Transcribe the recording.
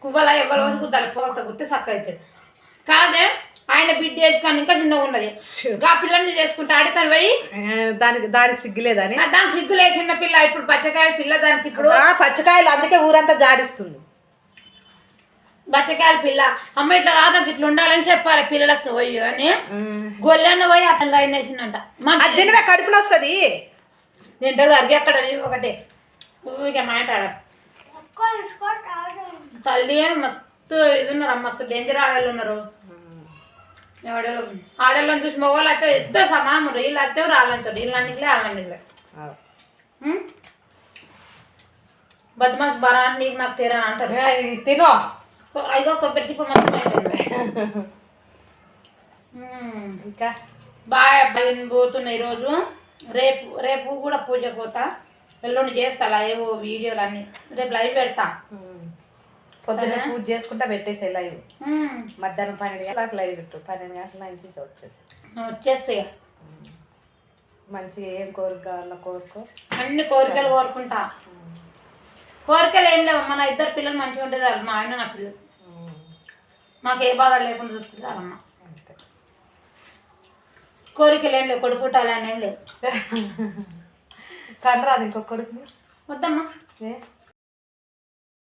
కువ్వలా ఎవరు రోజు కుద్దాలి పొగత కుత్తే సక్క అవుతాడు కాదే ఆయన బిడ్డ కానీ ఇంకా చిన్నగా ఉన్నది ఆ పిల్లని చేసుకుంటే ఆడితాను పోయి దానికి సిగ్గులేదని దానికి సిగ్గులే చిన్న పిల్ల ఇప్పుడు పచ్చకాయల పిల్ల దానికి ఇప్పుడు పచ్చకాయలు అందుకే ఊరంతా జాడిస్తుంది బచ్చకాయల పిల్ల అమ్మ ఇట్లా కాదు ఇట్లా ఉండాలని చెప్పాలి పిల్లలకు పోయి అని గొల్లెన్న పోయి అతను లైన్ వేసిందంట దీనివే కడుపున వస్తుంది తింటది అది అక్కడ ఒకటే ఊరికే మాట్లాడ తల్లి మస్తు ఇది ఉన్నారు మస్తు డేంజర్ ఆడవాళ్ళు ఉన్నారు ఆడవాళ్ళని చూసి మగవాళ్ళు అయితే ఎంతో సమానం వీళ్ళు అయితే రాళ్ళంటాడు వీళ్ళనిలే వాళ్ళనిలే బద్మాస్ బరా నీకు నాకు తీరా అంటారు తినో అయ్యో కొబ్బరి చిప్ప మొత్తం అయిపోయింది ఇంకా బాగా అబ్బాయి పోతున్నా ఈరోజు రేపు కూడా పూజ పోతా ఎల్లుండి చేస్తా లైవ్ వీడియోలు అన్ని రేపు లైవ్ పెడతా పొద్దున్న పూజ చేసుకుంటా పెట్టేసే లైవ్ మధ్యాహ్నం 12 గంటలకు లైవ్ పెట్టు 12 గంటల నుంచి వచ్చేస్తాయి మంచిగా ఏం కోరిక కావాలో కోరుకో అన్ని కోరికలు కోరుకుంటా కోరికలు ఏం లేవు మన ఇద్దరు పిల్లలు మంచిగా ఉంటుంది మా ఆయన నా పిల్లలు మాకు ఏ బాధ లేకుండా చూసుకుంటారమ్మా కోరికలు ఏం లేవు కొడుకు పుట్టాలని ఏం లేవు కనరాదు ఇంకొక కొడుకు వద్దమ్మా